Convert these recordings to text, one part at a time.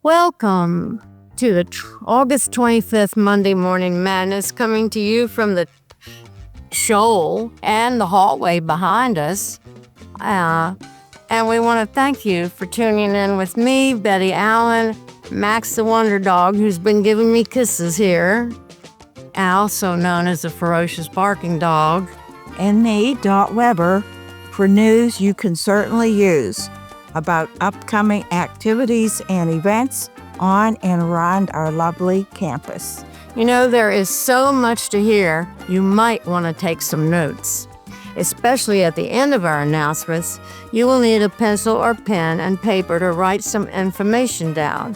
Welcome to the August 25th Monday Morning Madness, coming to you from the shoal and the hallway behind us. And we want to thank you for tuning in with me, Betty Allen, Max the Wonder Dog, who's been giving me kisses here, also known as the Ferocious Barking Dog, and me, Dot Weber, for news you can certainly use about upcoming activities and events on and around our lovely campus. You know, there is so much to hear, you might want to take some notes. Especially at the end of our announcements, you will need a pencil or pen and paper to write some information down.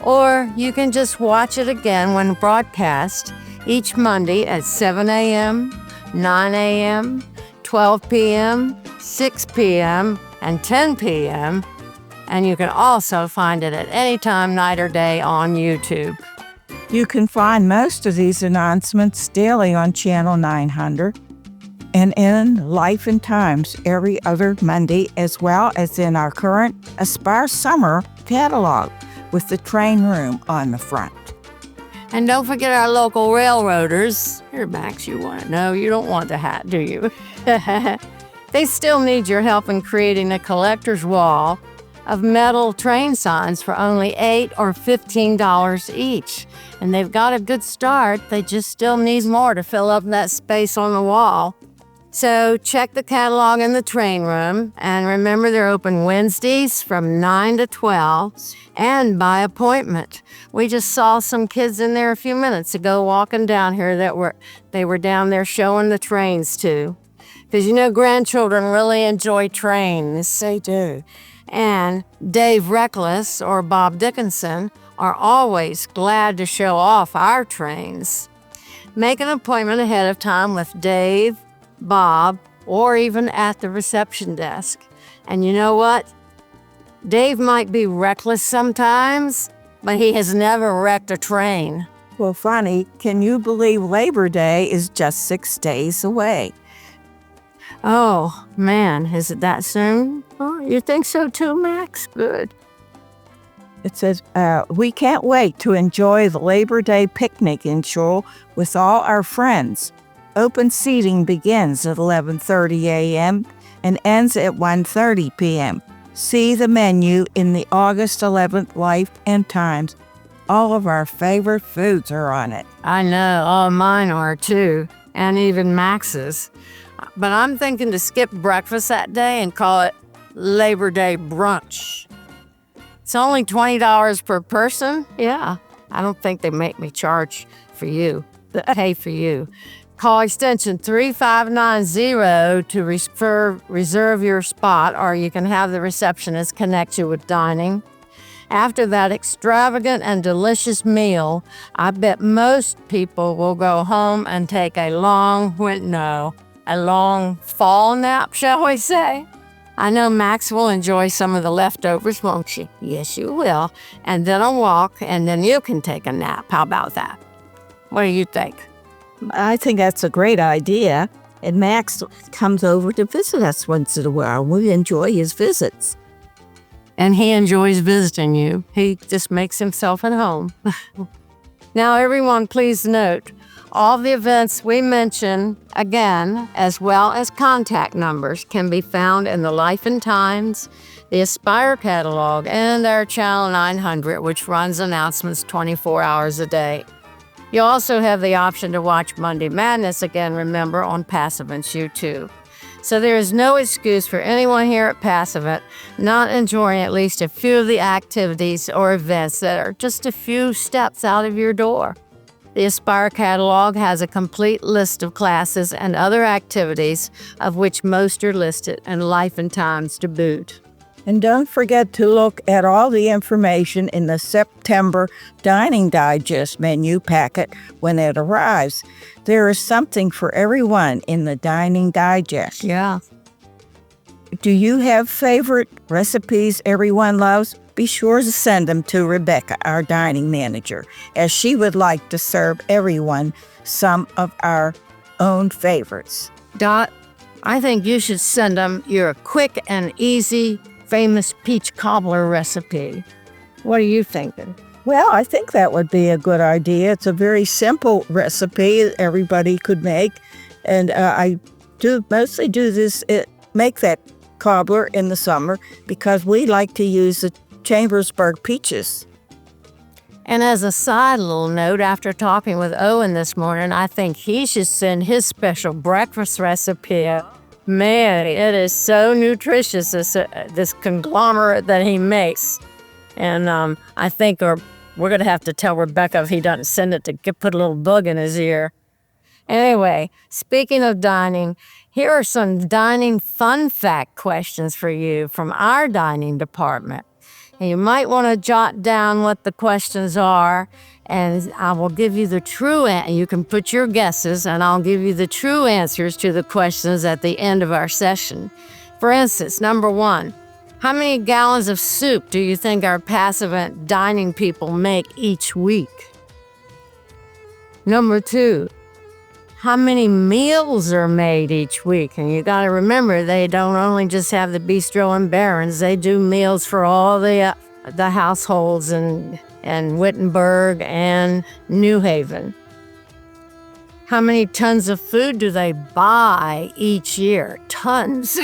Or you can just watch it again when broadcast each Monday at 7 a.m., 9 a.m., 12 p.m., 6 p.m., and 10 p.m., and you can also find it at any time, night or day on YouTube. You can find most of these announcements daily on Channel 900 and in Life and Times every other Monday, as well as in our current Aspire Summer catalog with the train room on the front. And don't forget our local railroaders. Here, Max, you want it? No, you don't want the hat, do you? They still need your help in creating a collector's wall of metal train signs for only $8 or $15 each. And they've got a good start. They just still need more to fill up that space on the wall. So check the catalog in the train room, and remember they're open Wednesdays from 9 to 12 and by appointment. We just saw some kids in there a few minutes ago walking down here they were down there showing the trains too. Because you know grandchildren really enjoy trains. They do. And Dave Reckless or Bob Dickinson are always glad to show off our trains. Make an appointment ahead of time with Dave, Bob, or even at the reception desk. And you know what? Dave might be reckless sometimes, but he has never wrecked a train. Well, funny, can you believe Labor Day is just 6 days away? Oh, man, is it that soon? Oh, you think so too, Max? Good. It says, we can't wait to enjoy the Labor Day picnic in Shoal with all our friends. Open seating begins at 11:30 a.m. and ends at 1:30 p.m. See the menu in the August 11th Life and Times. All of our favorite foods are on it. I know, all mine are too, and even Max's. But I'm thinking to skip breakfast that day and call it Labor Day brunch. It's only $20 per person. Yeah, I don't think they make me charge for you, pay for you. Call extension 3590 to reserve your spot, or you can have the receptionist connect you with dining. After that extravagant and delicious meal, I bet most people will go home and take a long fall nap, shall we say? I know Max will enjoy some of the leftovers, won't she? Yes, you will. And then a walk, and then you can take a nap. How about that? What do you think? I think that's a great idea. And Max comes over to visit us once in a while. We enjoy his visits. And he enjoys visiting you. He just makes himself at home. Now, everyone, please note, all the events we mention, again, as well as contact numbers, can be found in the Life and Times, the Aspire catalog, and our Channel 900, which runs announcements 24 hours a day. You also have the option to watch Monday Madness again, remember, on Passivant YouTube. So there is no excuse for anyone here at Passivant not enjoying at least a few of the activities or events that are just a few steps out of your door. The Aspire catalog has a complete list of classes and other activities, of which most are listed in Life and Times to boot. And don't forget to look at all the information in the September Dining Digest menu packet when it arrives. There is something for everyone in the Dining Digest. Yeah. Do you have favorite recipes everyone loves? Be sure to send them to Rebecca, our dining manager, as she would like to serve everyone some of our own favorites. Dot, I think you should send them your quick and easy famous peach cobbler recipe. What are you thinking? Well, I think that would be a good idea. It's a very simple recipe that everybody could make. And I mostly do this, make that cobbler in the summer because we like to use the Chambersburg peaches. And as a side little note, after talking with Owen this morning, I think he should send his special breakfast recipe. Man, it is so nutritious, this conglomerate that he makes. And I think we're going to have to tell Rebecca if he doesn't send it to put a little bug in his ear. Anyway, speaking of dining, here are some dining fun fact questions for you from our dining department. And you might want to jot down what the questions are, and I will give you the true answer. You can put your guesses, and I'll give you the true answers to the questions at the end of our session. For instance, number 1, how many gallons of soup do you think our passive dining people make each week? Number 2, how many meals are made each week? And you got to remember, they don't only just have the bistro and Barron's, they do meals for all the households in Wittenberg and New Haven. How many tons of food do they buy each year? Tons.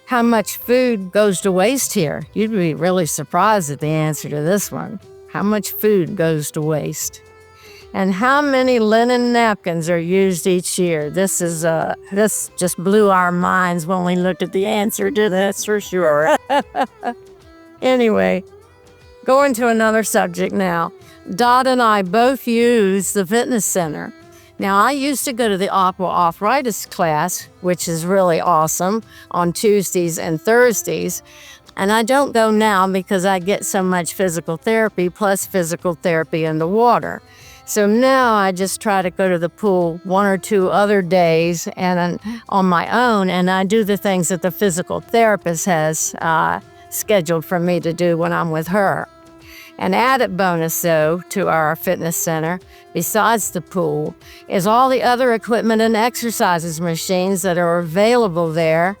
How much food goes to waste here? You'd be really surprised at the answer to this one. How much food goes to waste? And how many linen napkins are used each year? This just blew our minds when we looked at the answer to this, for sure. Anyway, going to another subject now. Dot and I both use the fitness center. Now, I used to go to the arthritis class, which is really awesome, on Tuesdays and Thursdays. And I don't go now because I get so much physical therapy plus physical therapy in the water. So now I just try to go to the pool 1 or 2 other days and on my own, and I do the things that the physical therapist has scheduled for me to do when I'm with her. An added bonus, though, to our fitness center, besides the pool, is all the other equipment and exercises machines that are available there.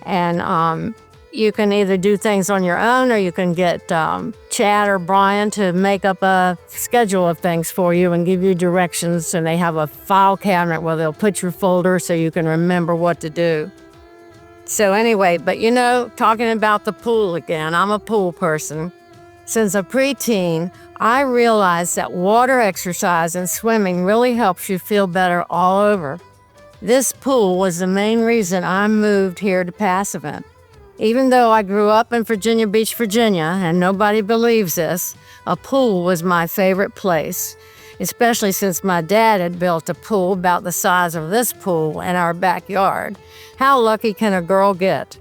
And you can either do things on your own or you can get Chad or Brian to make up a schedule of things for you and give you directions. And they have a file cabinet where they'll put your folder so you can remember what to do. So anyway, but talking about the pool again, I'm a pool person. Since a preteen, I realized that water exercise and swimming really helps you feel better all over. This pool was the main reason I moved here to Passavant. Even though I grew up in Virginia Beach, Virginia, and nobody believes this, a pool was my favorite place, especially since my dad had built a pool about the size of this pool in our backyard. How lucky can a girl get?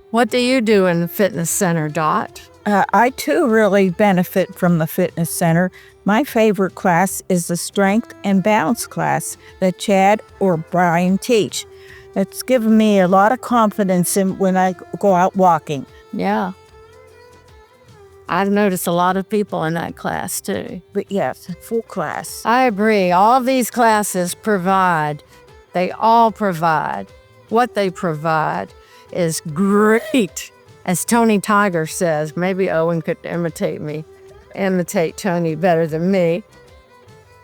What do you do in the fitness center, Dot? I too really benefit from the fitness center. My favorite class is the strength and balance class that Chad or Brian teach. It's given me a lot of confidence in when I go out walking. Yeah. I've noticed a lot of people in that class too. But yes, full class. I agree. All of these classes they all provide. What they provide is great. As Tony Tiger says, maybe Owen could imitate Tony better than me.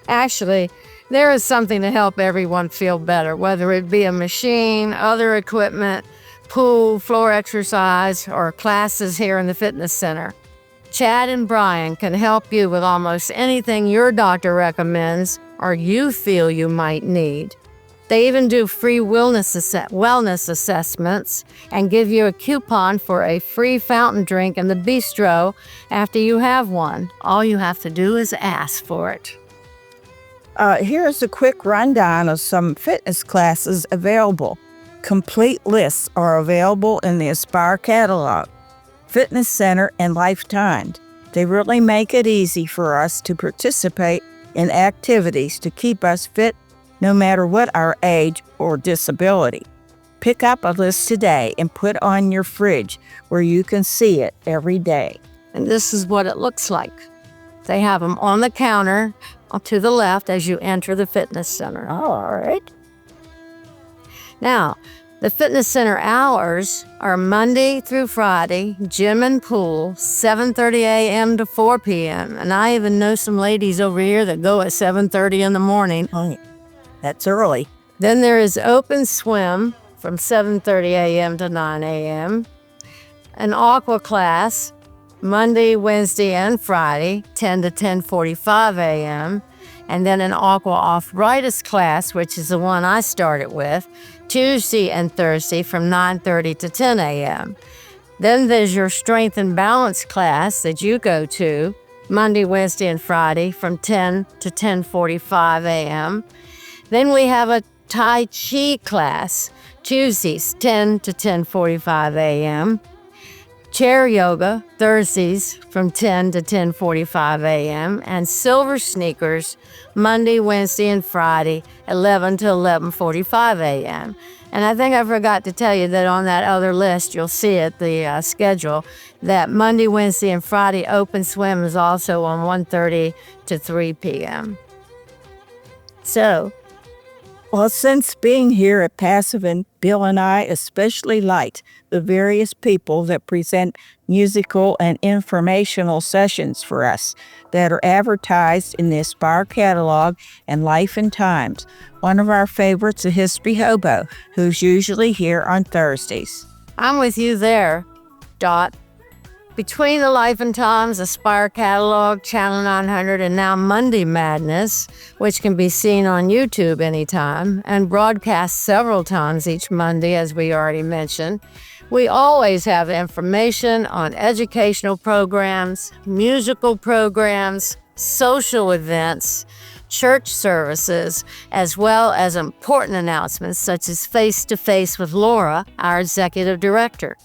Actually, there is something to help everyone feel better, whether it be a machine, other equipment, pool, floor exercise, or classes here in the fitness center. Chad and Brian can help you with almost anything your doctor recommends or you feel you might need. They even do free wellness assessments and give you a coupon for a free fountain drink in the bistro after you have one. All you have to do is ask for it. Here's a quick rundown of some fitness classes available. Complete lists are available in the Aspire catalog. Fitness Center and Lifetime. They really make it easy for us to participate in activities to keep us fit no matter what our age or disability. Pick up a list today and put on your fridge where you can see it every day. And this is what it looks like. They have them on the counter to the left as you enter the fitness center. Oh, all right. Now, The fitness center hours are Monday through Friday, gym and pool, 7:30 a.m. to 4 p.m. And I even know some ladies over here that go at 7:30 in the morning. Oh, that's early. Then there is open swim from 7:30 a.m. to 9 a.m. An aqua class, Monday, Wednesday, and Friday, 10 to 10:45 a.m. And then an aqua arthritis class, which is the one I started with, Tuesday and Thursday from 9:30 to 10 a.m. Then there's your strength and balance class that you go to, Monday, Wednesday, and Friday from 10 to 10:45 a.m. Then we have a Tai Chi class, Tuesdays, 10 to 10:45 a.m. Chair yoga, Thursdays from 10 to 10:45 a.m. And silver sneakers, Monday, Wednesday, and Friday, 11 to 11:45 a.m. And I think I forgot to tell you that on that other list, you'll see it, the schedule, that Monday, Wednesday, and Friday open swim is also on 1:30 to 3 p.m. So, Well, since being here at Passavant, Bill and I especially liked the various people that present musical and informational sessions for us that are advertised in the Aspire catalog and Life and Times. One of our favorites is History Hobo, who's usually here on Thursdays. I'm with you there, Dot. Between the Life and Times, Aspire Catalog, Channel 900, and now Monday Madness, which can be seen on YouTube anytime and broadcast several times each Monday, as we already mentioned, we always have information on educational programs, musical programs, social events, church services, as well as important announcements such as Face to Face with Laura, our executive director,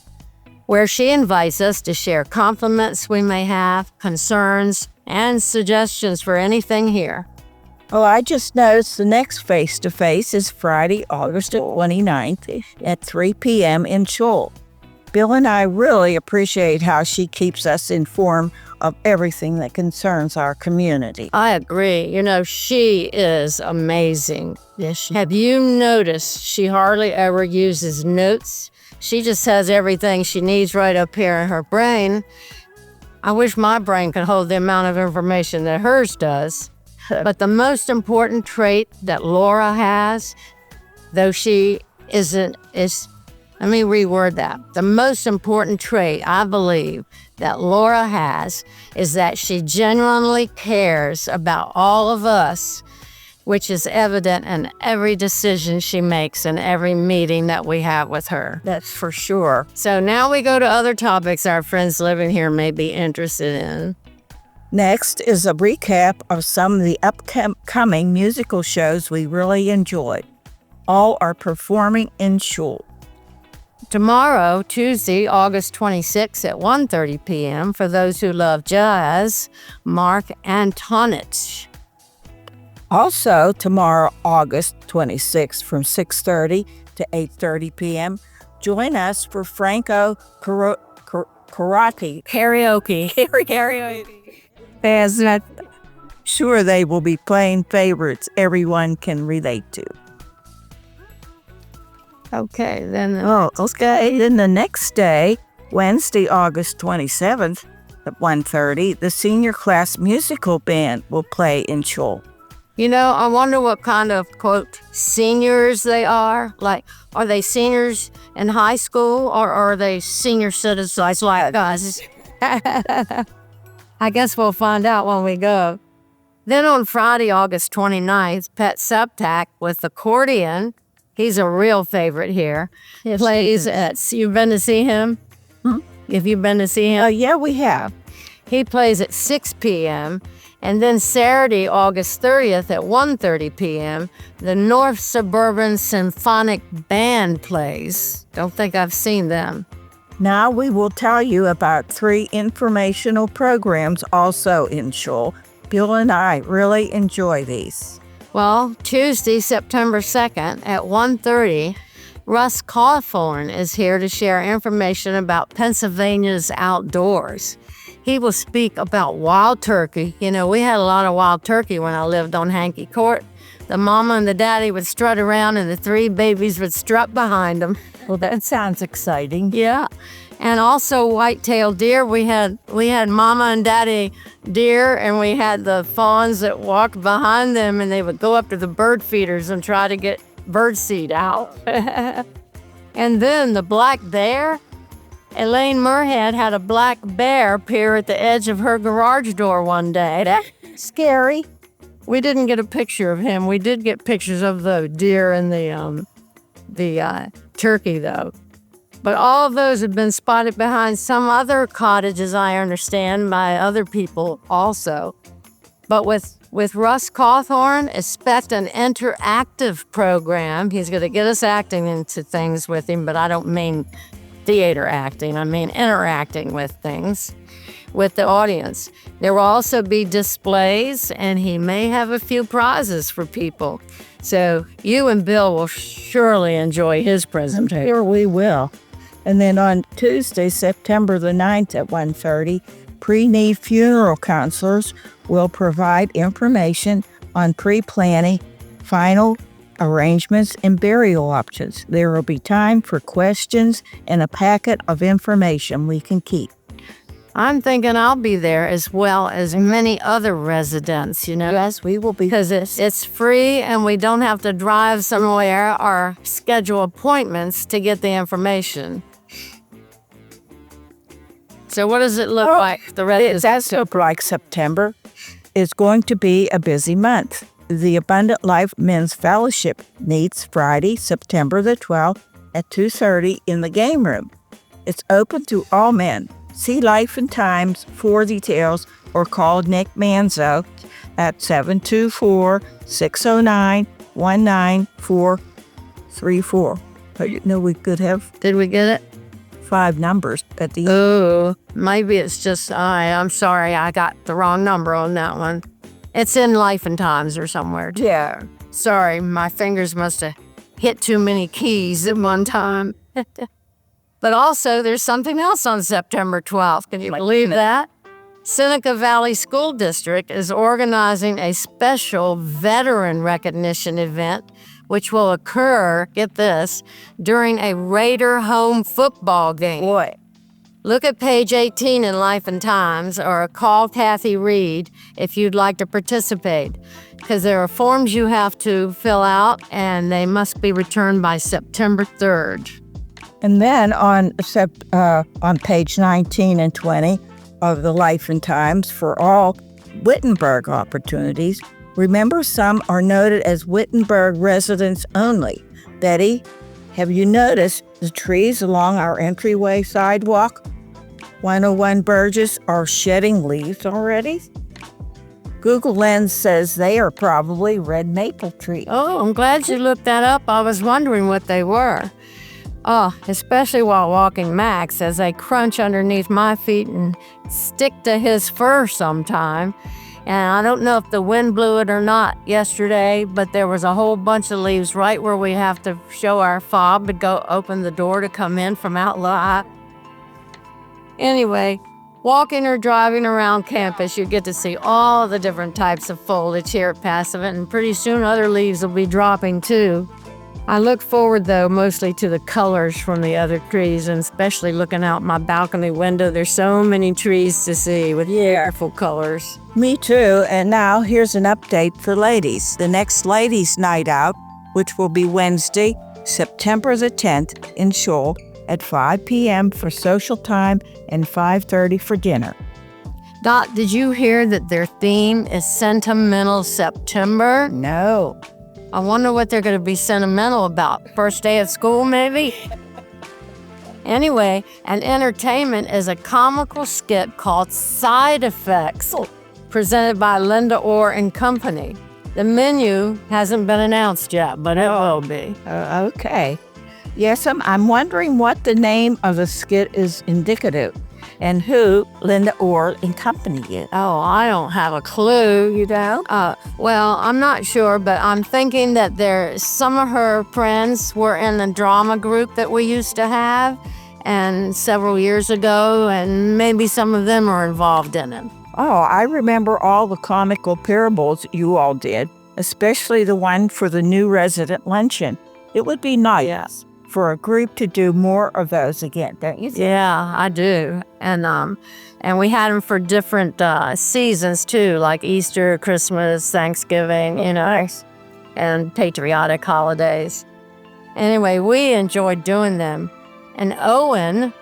where she invites us to share compliments we may have, concerns, and suggestions for anything here. Oh, I just noticed the next face-to-face is Friday, August 29th at 3 p.m. in Shoal. Bill and I really appreciate how she keeps us informed of everything that concerns our community. I agree. You know, she is amazing. Yes, Have you noticed she hardly ever uses notes? She just has everything she needs right up here in her brain. I wish my brain could hold the amount of information that hers does. But the most important trait that Laura has, though she isn't, let me reword that. The most important trait I believe that Laura has is that she genuinely cares about all of us, which is evident in every decision she makes and every meeting that we have with her. That's for sure. So now we go to other topics our friends living here may be interested in. Next is a recap of some of the upcoming musical shows we really enjoyed. All are performing in Shoal. Tomorrow, Tuesday, August 26th at 1:30 p.m. for those who love jazz, Mark Antonich. Also, tomorrow, August 26th from 6:30 to 8:30 p.m., join us for Franco Karate Karaoke. as that sure they will be playing favorites everyone can relate to. Okay, then. Okay. Then the next day, Wednesday, August 27th at 1:30, the senior class musical band will play in Shoal. You know, I wonder what kind of, quote, seniors they are. Like, are they seniors in high school or are they senior citizens like us? I guess we'll find out when we go. Then on Friday, August 29th, Pet Septak with accordion. He's a real favorite here. He plays at, you've been to see him? Have you been to see him? Yeah, we have. He plays at 6 p.m. And then Saturday, August 30th at 1:30 p.m., the North Suburban Symphonic Band plays. Don't think I've seen them. Now we will tell you about 3 informational programs also in Shoal. Bill and I really enjoy these. Well, Tuesday, September 2nd at 1:30, Russ Cawthorn is here to share information about Pennsylvania's outdoors. He will speak about wild turkey. You know, we had a lot of wild turkey when I lived on Hankey Court. The mama and the daddy would strut around and the three babies would strut behind them. Well, that sounds exciting. Yeah. And also white-tailed deer. We had mama and daddy deer, and we had the fawns that walked behind them, and they would go up to the bird feeders and try to get bird seed out. And then the black bear. Elaine Murhead had a black bear appear at the edge of her garage door one day. That's scary. We didn't get a picture of him. We did get pictures of the deer and the turkey, though. But all of those have been spotted behind some other cottages, I understand, by other people also. But with Russ Cawthorn, expect an interactive program. He's going to get us acting into things with him, but I don't mean theater acting. I mean interacting with things with the audience. There will also be displays, and he may have a few prizes for people. So you and Bill will surely enjoy his presentation. Here we will. And then on Tuesday, September the 9th at 1:30, pre-need funeral counselors will provide information on pre-planning, final arrangements, and burial options. There will be time for questions and a packet of information we can keep. I'm thinking I'll be there as well as many other residents, Yes, we will be. because it's free and we don't have to drive somewhere or schedule appointments to get the information. So what does it look like? The rest It does look like September is going to be a busy month. The Abundant Life Men's Fellowship meets Friday, September the 12th at 2:30 in the game room. It's open to all men. See Life and Times for details or call Nick Manzo at 724-609-19434. But we could have Did we get it? 5 numbers at the end. Oh, maybe it's just I'm sorry, I got the wrong number on that one. It's in Life and Times or somewhere. Yeah. Sorry, my fingers must have hit too many keys at one time. But also, there's something else on September 12th. Can you believe that? Seneca Valley School District is organizing a special veteran recognition event, which will occur, get this, during a Raider home football game. Boy. Look at page 18 in Life and Times or call Kathy Reed if you'd like to participate, because there are forms you have to fill out and they must be returned by September 3rd. And then on page 19 and 20 of the Life and Times for all Wittenberg opportunities, remember some are noted as Wittenberg residents only. Betty, have you noticed the trees along our entryway sidewalk? 101 Burgess are shedding leaves already? Google Lens says they are probably red maple trees. Oh, I'm glad you looked that up. I was wondering what they were. Oh, especially while walking Max, as they crunch underneath my feet and stick to his fur sometime. And I don't know if the wind blew it or not yesterday, but there was a whole bunch of leaves right where we have to show our fob to go open the door to come in from out loud. Anyway, walking or driving around campus, you get to see all the different types of foliage here at Passavant, and pretty soon other leaves will be dropping too. I look forward, though, mostly to the colors from the other trees, and especially looking out my balcony window. There's so many trees to see with beautiful colors. Me too. And now here's an update for ladies. The next ladies' night out, which will be Wednesday, September the 10th in Shoal at 5 p.m. for social time and 5:30 for dinner. Dot, did you hear that their theme is Sentimental September? No. I wonder what they're going to be sentimental about. First day of school, maybe? Anyway, and entertainment is a comical skit called Side Effects, presented by Linda Orr and Company. The menu hasn't been announced yet, but it will be. Okay. Yes, I'm wondering what the name of the skit is indicative and who Linda Orr and Company is. Oh, I don't have a clue. You don't? Well, I'm not sure, but I'm thinking that some of her friends were in the drama group that we used to have and several years ago, and maybe some of them are involved in it. Oh, I remember all the comical parables you all did. especially the one for the new resident luncheon. It would be nice for a group to do more of those again, don't you think? Yeah, I do. And we had them for different seasons too, like Easter, Christmas, Thanksgiving, and patriotic holidays. Anyway, we enjoyed doing them. And Owen,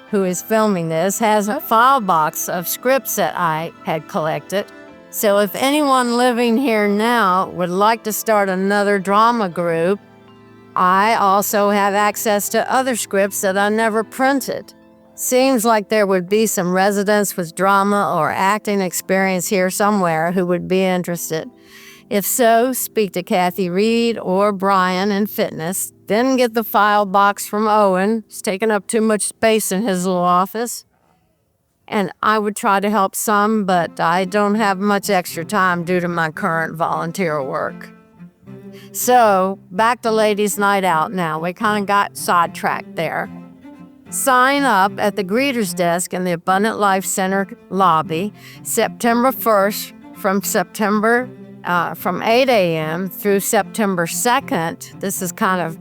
who is filming this, has a file box of scripts that I had collected. So if anyone living here now would like to start another drama group, I also have access to other scripts that I never printed. Seems like there would be some residents with drama or acting experience here somewhere who would be interested. If so, speak to Kathy Reed or Brian in fitness, then get the file box from Owen. It's taking up too much space in his little office. And I would try to help some, but I don't have much extra time due to my current volunteer work. So, back to Ladies' Night Out now. We kind of got sidetracked there. Sign up at the greeter's desk in the Abundant Life Center lobby September 1st from 8 a.m. through September 2nd. This is kind of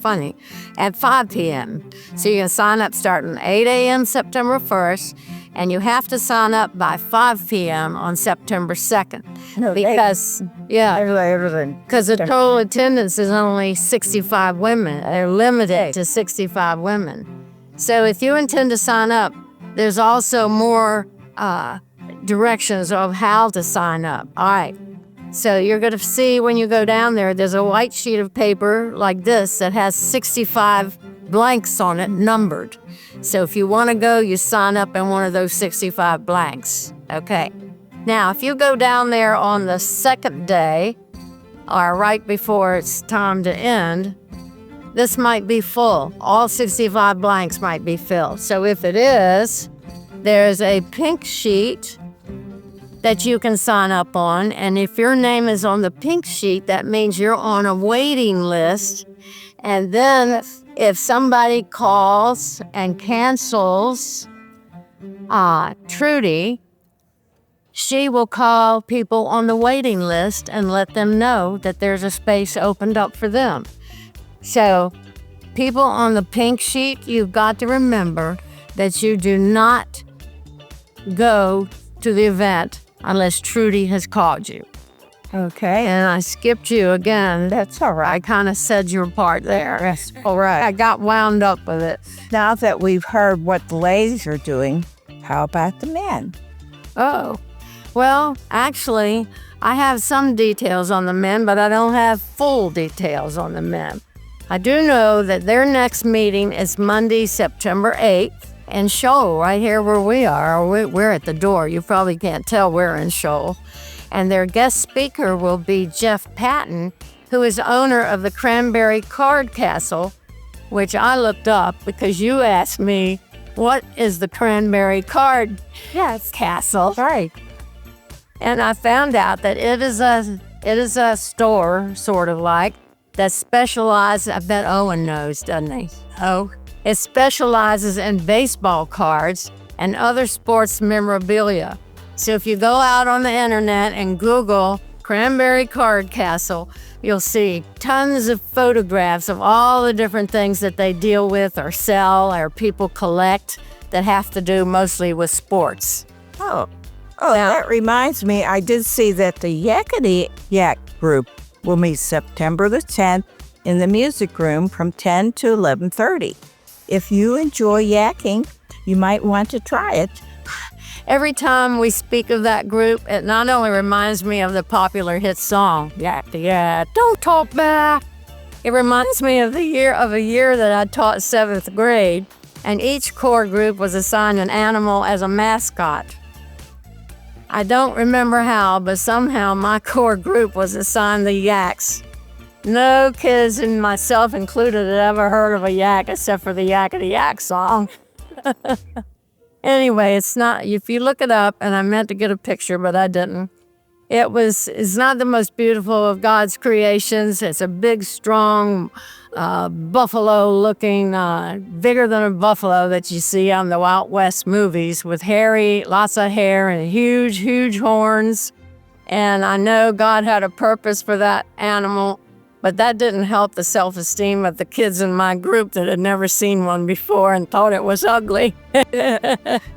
funny, at 5 p.m. So you can sign up starting 8 a.m. September 1st, and you have to sign up by 5 p.m. on September 2nd. Because the total attendance is only 65 women. They're limited to 65 women. So if you intend to sign up, there's also more directions of how to sign up. All right. So you're going to see when you go down there, there's a white sheet of paper like this that has 65 blanks on it, numbered. So if you want to go, you sign up in one of those 65 blanks. Okay. Now, if you go down there on the second day, or right before it's time to end, this might be full. All 65 blanks might be filled. So if it is, there's a pink sheet that you can sign up on. And if your name is on the pink sheet, that means you're on a waiting list. And then if somebody calls and cancels Trudy, she will call people on the waiting list and let them know that there's a space opened up for them. So people on the pink sheet, you've got to remember that you do not go to the event unless Trudy has called you. Okay. And I skipped you again. That's all right. I kind of said your part there. That's all right. I got wound up with it. Now that we've heard what the ladies are doing, how about the men? Oh, well, actually, I have some details on the men, but I don't have full details on the men. I do know that their next meeting is Monday, September 8th in Shoal, right here where we are. We're at the door. You probably can't tell we're in Shoal. And their guest speaker will be Jeff Patton, who is owner of the Cranberry Card Castle, which I looked up because you asked me, what is the Cranberry Card Castle? Right. And I found out that it is a store, sort of like, that specializes, I bet Owen knows, doesn't he? Oh, it specializes in baseball cards and other sports memorabilia. So if you go out on the internet and Google Cranberry Card Castle, you'll see tons of photographs of all the different things that they deal with or sell or people collect that have to do mostly with sports. Oh, that reminds me, I did see that the Yakety Yak group will meet September the 10th in the music room from 10 to 11:30. If you enjoy yakking, you might want to try it. Every time we speak of that group, it not only reminds me of the popular hit song, Yakety Yak, Don't Talk Back. It reminds me of a year that I taught 7th grade, and each core group was assigned an animal as a mascot. I don't remember how, but somehow my core group was assigned the Yaks. No kids, and myself included, had ever heard of a yak except for the Yakety Yak song. Anyway, it's not, if you look it up, and I meant to get a picture, but I didn't. It's not the most beautiful of God's creations. It's a big, strong, buffalo-looking, bigger than a buffalo that you see on the Wild West movies with lots of hair and huge, huge horns. And I know God had a purpose for that animal, but that didn't help the self-esteem of the kids in my group that had never seen one before and thought it was ugly.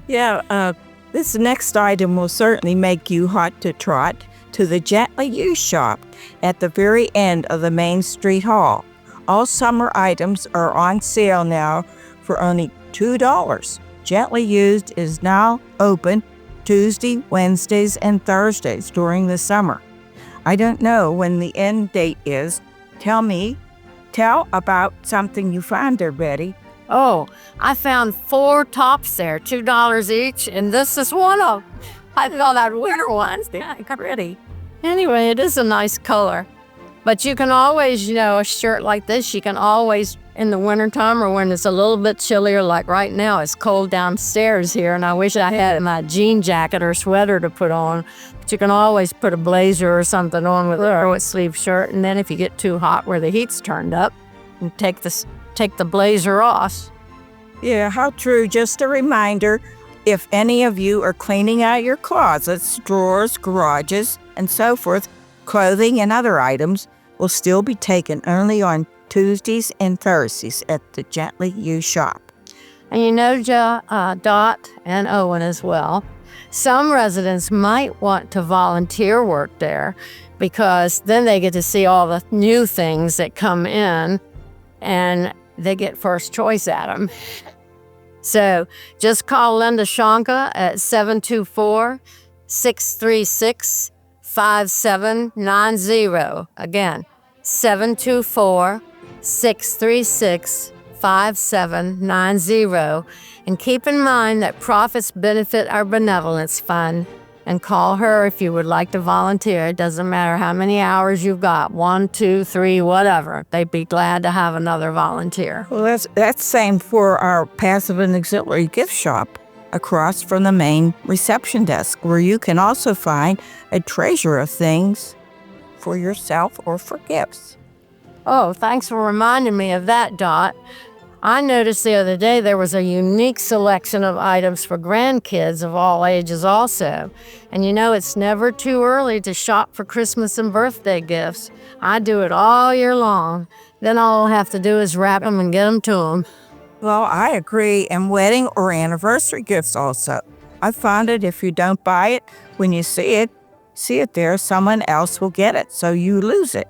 Yeah, this next item will certainly make you hot to trot to the Gently Used shop at the very end of the Main Street Hall. All summer items are on sale now for only $2. Gently Used is now open Tuesday, Wednesdays, and Thursdays during the summer. I don't know when the end date is. Tell about something you found there, Betty. Oh, I found 4 tops there, $2 each, and this is one of them. I thought I'd wear one. Yeah, pretty. Anyway, it is a nice color. But you can always, a shirt like this, you can always, in the wintertime or when it's a little bit chillier, like right now, it's cold downstairs here, and I wish I had my jean jacket or sweater to put on. But you can always put a blazer or something on with a sleeve shirt, and then if you get too hot where the heat's turned up, you take the blazer off. Yeah, how true. Just a reminder, if any of you are cleaning out your closets, drawers, garages, and so forth, clothing and other items will still be taken only on Tuesdays and Thursdays at the Gently Used shop. And Dot and Owen as well, some residents might want to volunteer work there because then they get to see all the new things that come in and they get first choice at them. So just call Linda Shonka at 724-636-5790. Again, 724-636-5790. And keep in mind that profits benefit our benevolence fund. And call her if you would like to volunteer. It doesn't matter how many hours you've got, 1, 2, 3, whatever. They'd be glad to have another volunteer. Well, that's same for our passive and auxiliary gift shop across from the main reception desk, where you can also find a treasure of things for yourself or for gifts. Oh, thanks for reminding me of that, Dot. I noticed the other day there was a unique selection of items for grandkids of all ages also. And it's never too early to shop for Christmas and birthday gifts. I do it all year long. Then all I'll have to do is wrap them and get them to them. Well, I agree, and wedding or anniversary gifts also. I found it if you don't buy it, when you see it there, someone else will get it, so you lose it.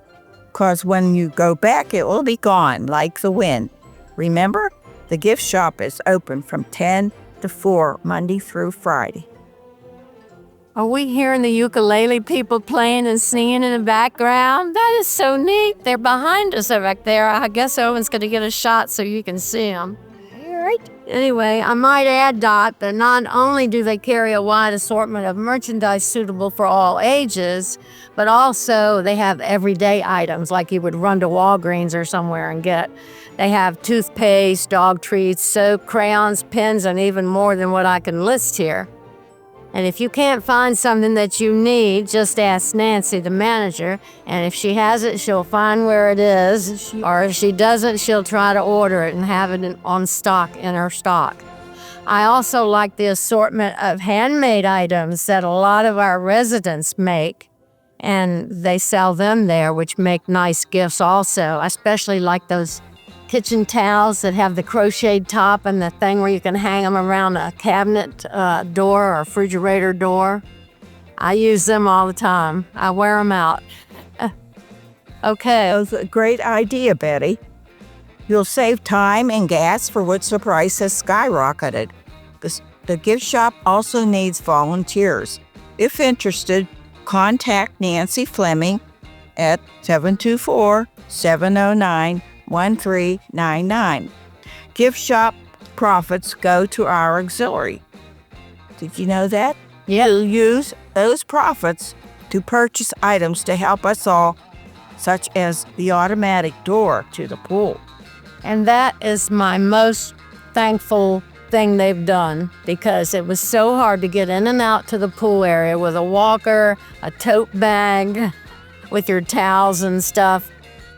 'Cause when you go back, it will be gone like the wind. Remember, the gift shop is open from 10 to 4, Monday through Friday. Are we hearing the ukulele people playing and singing in the background? That is so neat. They're behind us back there. I guess Owen's going to get a shot so you can see them. All right. Anyway, I might add, Dot, that not only do they carry a wide assortment of merchandise suitable for all ages, but also they have everyday items like you would run to Walgreens or somewhere and get. They have toothpaste, dog treats, soap, crayons, pens, and even more than what I can list here. And if you can't find something that you need, just ask Nancy, the manager, and if she has it, she'll find where it is, or if she doesn't, she'll try to order it and have it on stock in her stock. I also like the assortment of handmade items that a lot of our residents make, and they sell them there, which make nice gifts also. I especially like those kitchen towels that have the crocheted top and the thing where you can hang them around a cabinet door or refrigerator door. I use them all the time. I wear them out. Okay. That was a great idea, Betty. You'll save time and gas for which the price has skyrocketed. The gift shop also needs volunteers. If interested, contact Nancy Fleming at 724-709-1399. Gift shop profits go to our auxiliary. Did you know that? Yeah. We'll use those profits to purchase items to help us all, such as the automatic door to the pool. And that is my most thankful thing they've done, because it was so hard to get in and out to the pool area with a walker, a tote bag with your towels and stuff,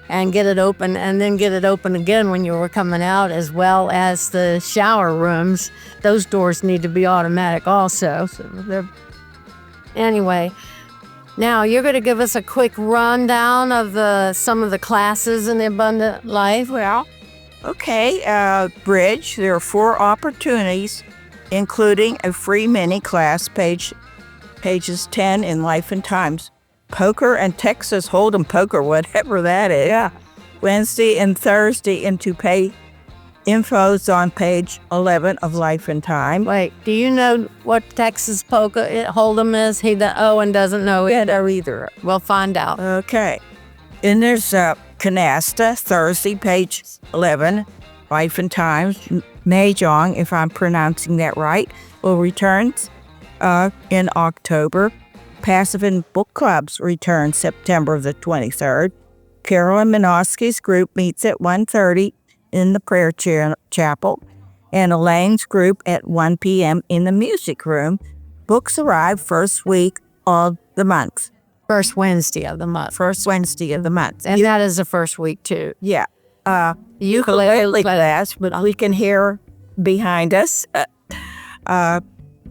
and get it open, and then get it open again when you were coming out, as well as the shower rooms. Those doors need to be automatic also. Anyway, Now, you're going to give us a quick rundown of some of the classes in the Abundant Life. Well, okay, Bridge, there are 4 opportunities, including a free mini class, pages 10 in Life and Times. Poker and Texas Hold'em poker, whatever that is. Yeah. Wednesday and Thursday into pay info's on page 11 of Life and Time. Wait, do you know what Texas Poker Hold'em is? Owen doesn't know it either. We'll find out. Okay. And there's Canasta, Thursday, page 11, Life and Times. Mahjong, if I'm pronouncing that right, will return in October. Passive and Book Clubs return September the 23rd. Carolyn Minosky's group meets at 1:30 in the prayer chapel, and Elaine's group at 1 p.m. in the music room. Books arrive first week of the month. First Wednesday of the month. First Wednesday of the month. And that is the first week, too. Yeah. Ukulele class, but we can hear behind us.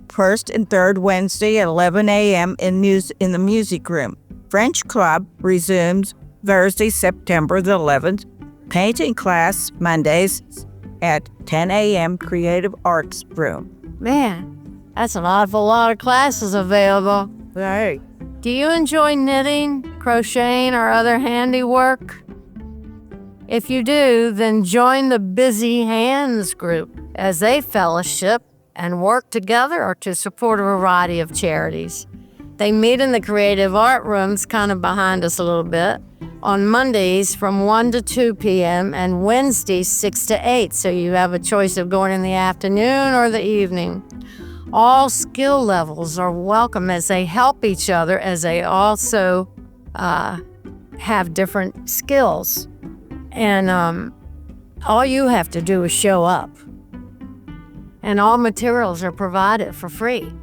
First and third Wednesday at 11 a.m. in the music room. French Club resumes Thursday, September the 11th. Painting class Mondays at 10 a.m. Creative Arts Room. Man, that's an awful lot of classes available. Right. Do you enjoy knitting, crocheting, or other handiwork? If you do, then join the Busy Hands group as they fellowship and work together to support a variety of charities. They meet in the Creative Art Rooms, kind of behind us a little bit, on Mondays from 1 to 2 p.m. and Wednesdays 6 to 8, so you have a choice of going in the afternoon or the evening. All skill levels are welcome as they help each other, as they also have different skills. And all you have to do is show up. And all materials are provided for free.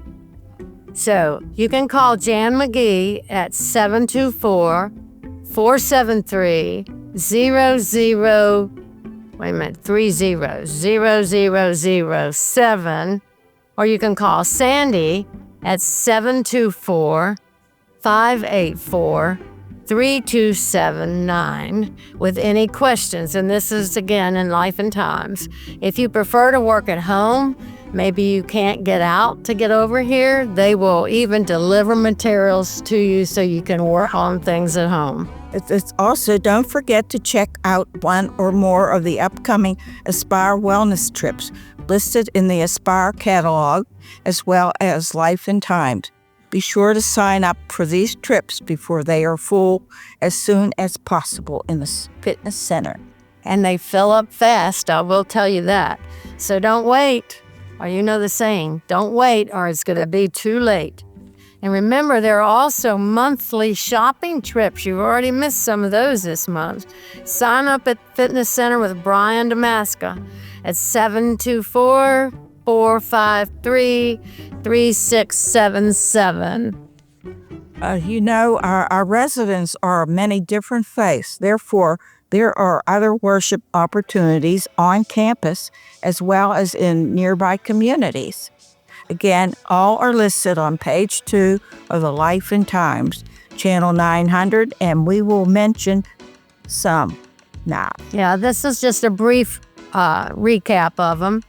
So you can call Jan McGee at 724-473-0007, or you can call Sandy at 724-584-3279 with any questions. And this is, again, in Life and Times. If you prefer to work at home, maybe you can't get out to get over here, they will even deliver materials to you so you can work on things at home. It's also, don't forget to check out one or more of the upcoming Aspire Wellness trips listed in the Aspire catalog, as well as Life and Times. Be sure to sign up for these trips before they are full as soon as possible in the fitness center. And they fill up fast, I will tell you that. So don't wait. Or you know the saying, don't wait or it's going to be too late. And remember, there are also monthly shopping trips. You've already missed some of those this month. Sign up at Fitness Center with Brian Damaska at 724-453-3677. Our residents are many different faiths. Therefore, there are other worship opportunities on campus as well as in nearby communities. Again, all are listed on page 2 of the Life and Times, channel 900, and we will mention some now. Yeah, this is just a brief recap of them.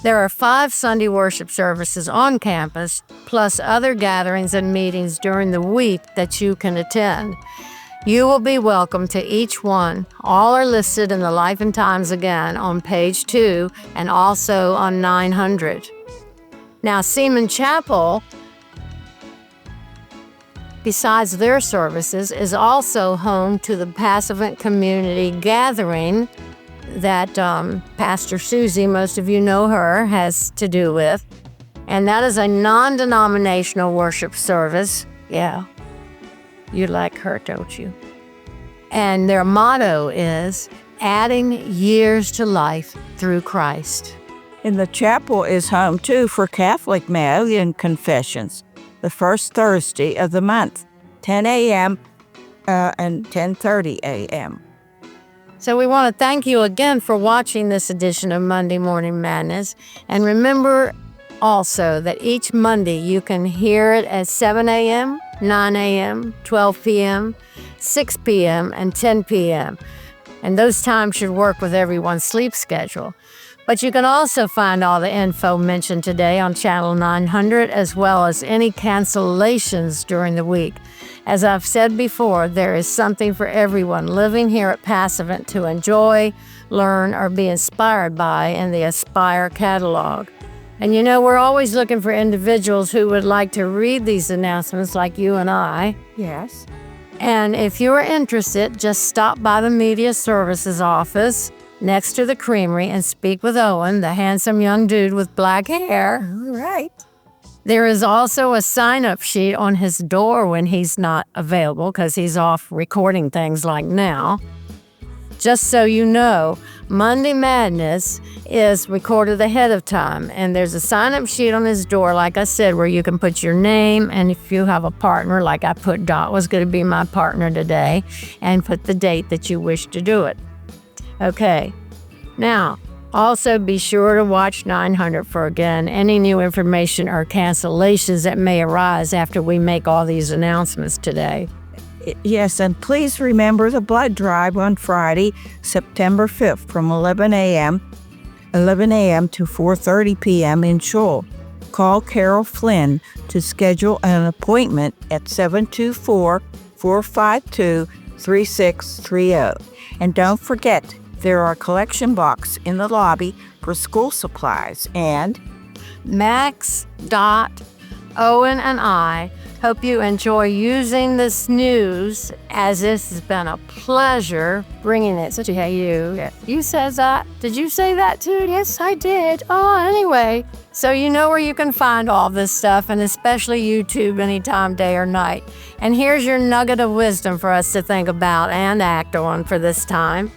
There are 5 Sunday worship services on campus, plus other gatherings and meetings during the week that you can attend. You will be welcome to each one. All are listed in the Life and Times again on page 2 and also on 900. Now, Seaman Chapel, besides their services, is also home to the Passivant Community Gathering that Pastor Susie, most of you know her, has to do with. And that is a non-denominational worship service. Yeah, you like her, don't you? And their motto is, adding years to life through Christ. And the chapel is home, too, for Catholic Mass and Confessions, the first Thursday of the month, 10 a.m. And 10:30 a.m. So we want to thank you again for watching this edition of Monday Morning Madness. And remember also that each Monday you can hear it at 7 a.m., 9 a.m., 12 p.m., 6 p.m., and 10 p.m. And those times should work with everyone's sleep schedule. But you can also find all the info mentioned today on Channel 900, as well as any cancellations during the week. As I've said before, there is something for everyone living here at Passivant to enjoy, learn, or be inspired by in the Aspire catalog. And you know, we're always looking for individuals who would like to read these announcements like you and I. Yes. And if you're interested, just stop by the Media Services office next to the creamery and speak with Owen, the handsome young dude with black hair. All right. There is also a sign-up sheet on his door when he's not available because he's off recording things like now. Just so you know, Monday Madness is recorded ahead of time, and there's a sign-up sheet on his door, like I said, where you can put your name, and if you have a partner, like I put Dot was going to be my partner today, and put the date that you wish to do it. Okay, now, also be sure to watch 900 for, again, any new information or cancellations that may arise after we make all these announcements today. Yes, and please remember the blood drive on Friday, September 5th from 11 a.m. to 4:30 p.m. in Shoal. Call Carol Flynn to schedule an appointment at 724-452-3630. And don't forget, there are collection boxes in the lobby for school supplies. And Max, Dot, Owen, and I hope you enjoy using this news, as this has been a pleasure bringing it to you. You said that? Did you say that too? Yes, I did. Oh, anyway. So you know where you can find all this stuff, and especially YouTube anytime, day or night. And here's your nugget of wisdom for us to think about and act on for this time.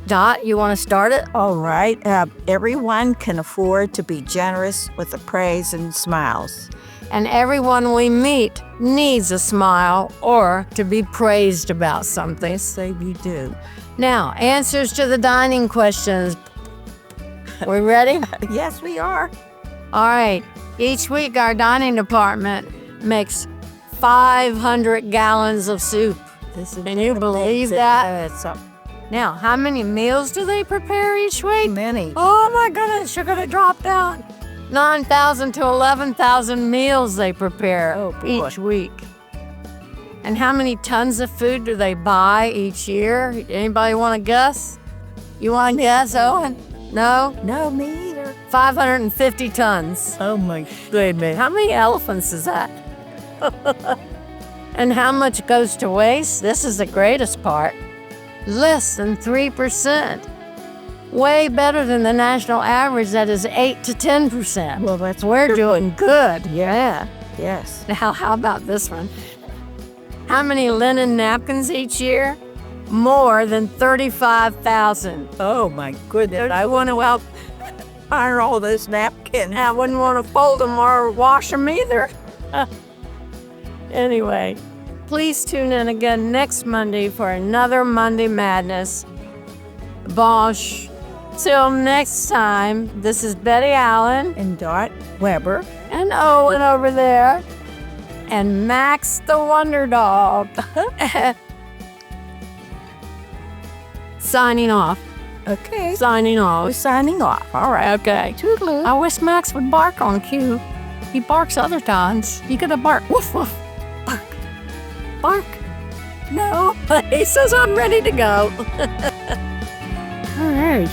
Dot, you want to start it? all right, everyone can afford to be generous with the praise and smiles. And everyone we meet needs a smile or to be praised about something. Say we do. Now, answers to the dining questions. We ready? Yes, we are. All right. Each week, our dining department makes 500 gallons of soup. Can you believe that? Now, how many meals do they prepare each week? Many. Oh my goodness, you're gonna drop down. 9,000 to 11,000 meals they prepare each week. And how many tons of food do they buy each year? Anybody want to guess? You want to guess, Owen? No? No, me either. 550 tons. Oh my goodness. How many elephants is that? And how much goes to waste? This is the greatest part. Less than 3%. Way better than the national average that is 8 to 10%. Well, that's We're doing good. Yeah. Yes. Now, how about this one? How many linen napkins each year? More than 35,000. Oh my goodness. I want to help hire all those napkins. I wouldn't want to fold them or wash them either. Anyway, please tune in again next Monday for another Monday Madness. Bosh. Till next time, this is Betty Allen And Dot Weber. and Owen over there and Max the Wonder Dog. Signing off. Okay. Signing We're off. signing off. All right. Okay. Toodaloo. I wish Max would bark on cue. He barks other times. He could have barked. Woof, woof. Bark. Bark. No. He says I'm ready to go. All right.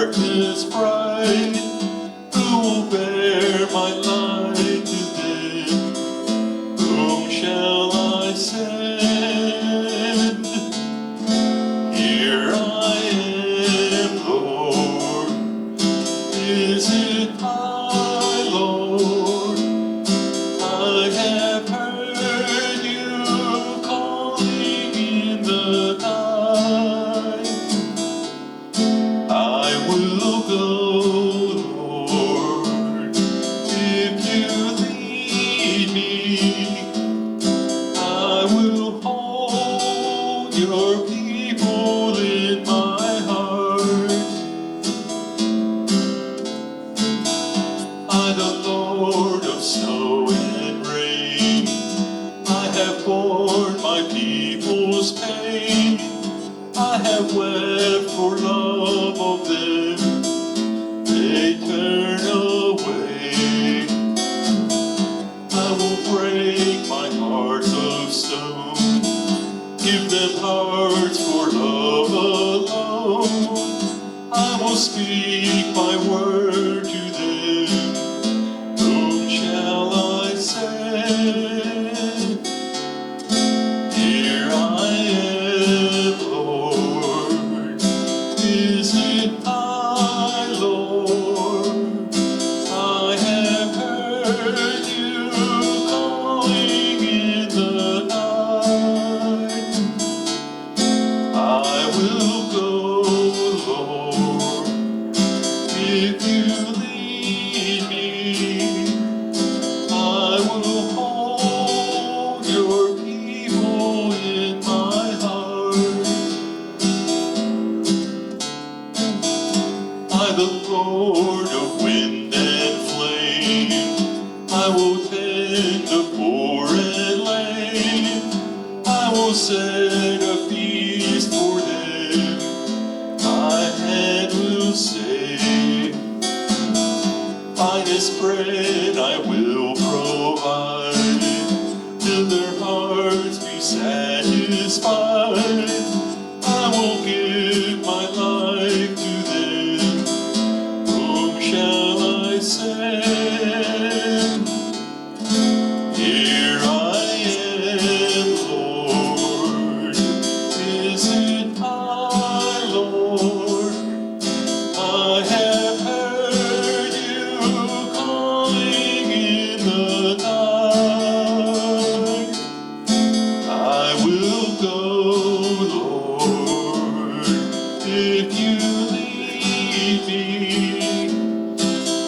darkness bright, who will bear my light today? Whom shall I send? Here I am, Lord. Is it I, Lord? I have heard you calling in the night. I will go, Lord, if you lead me. I will hold your people in my heart. I, the Lord of snow and rain, I have borne my people's pain. I have wept for love of them. They turn away. I will break my hearts of stone, give them hearts for love alone. I will speak my word to them. Whom shall I send? Here I am, Lord. Is it I, Lord? I have heard you calling in the night. I will go, Lord, if you lead me. I will hold your people in my heart. I, the Lord of wind and flame, I will tend the poor and lame. I will set a feast for them. My hand will save. Finest bread I will provide, till their hearts be satisfied. I will give my life to them. Whom shall I send? Here I am, Lord. Is it I, Lord? I have heard you calling in the night. I will go, Lord, if you lead me.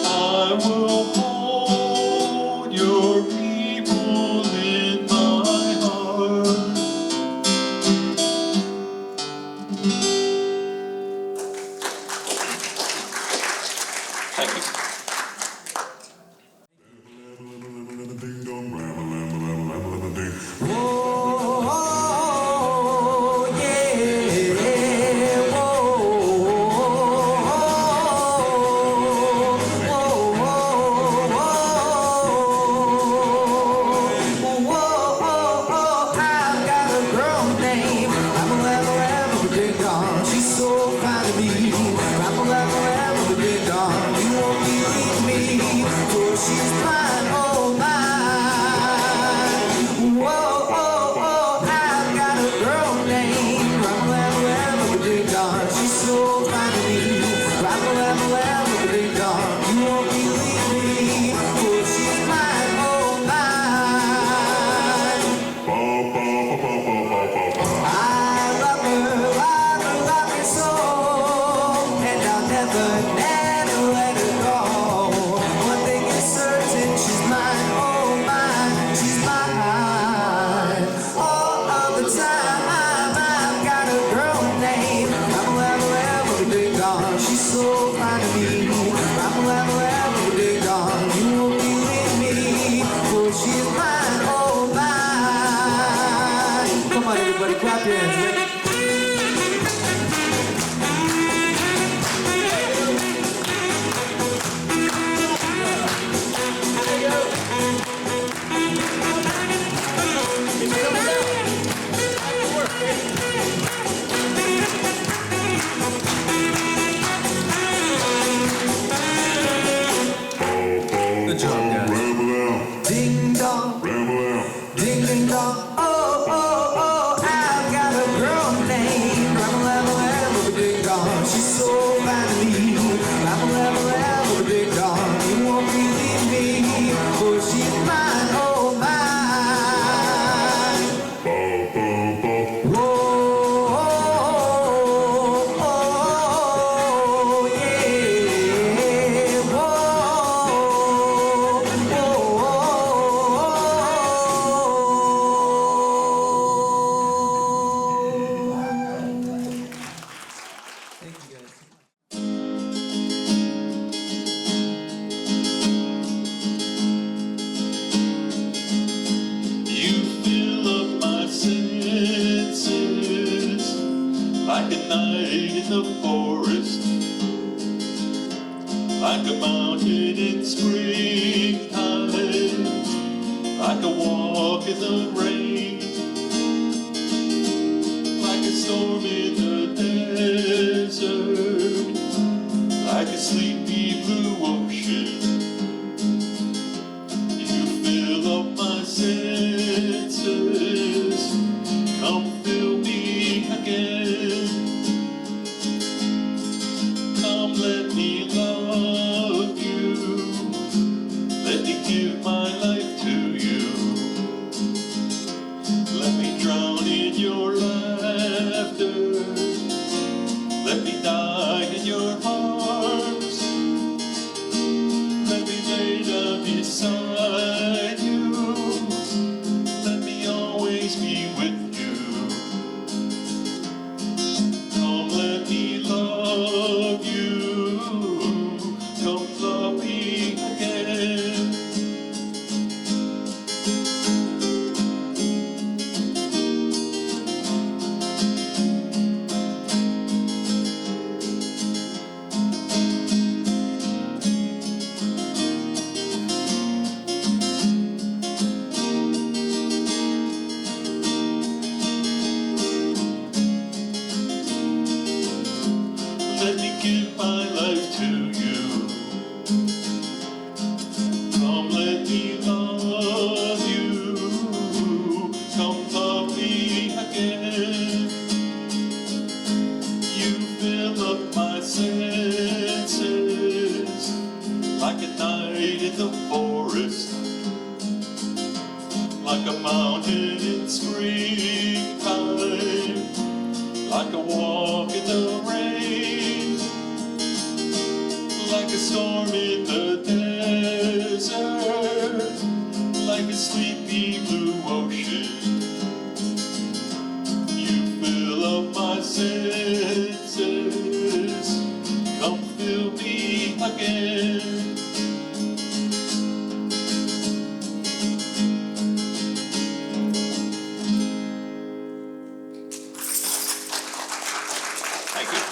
I will hold your people in my heart. Thank you. like a night in the forest, like a mountain in springtime, like a walk in the rain, like a storm in the desert, like a sleepy blue ocean. You fill up my senses, come fill me again. Come let me love you, let me give my life to you. Let me drown in your laughter, let me die in your arms. Let me lay down beside you, let me always be with you. Come let me love you, come love me again. Let me give my life to you. Come let me love you, come love me again. You fill up my senses, like a night in the forest, like a mountain in springtime, like a walk in the rain, like a storm in the desert, like a sleepy blue ocean. You fill up my senses, come fill me again. Thank you.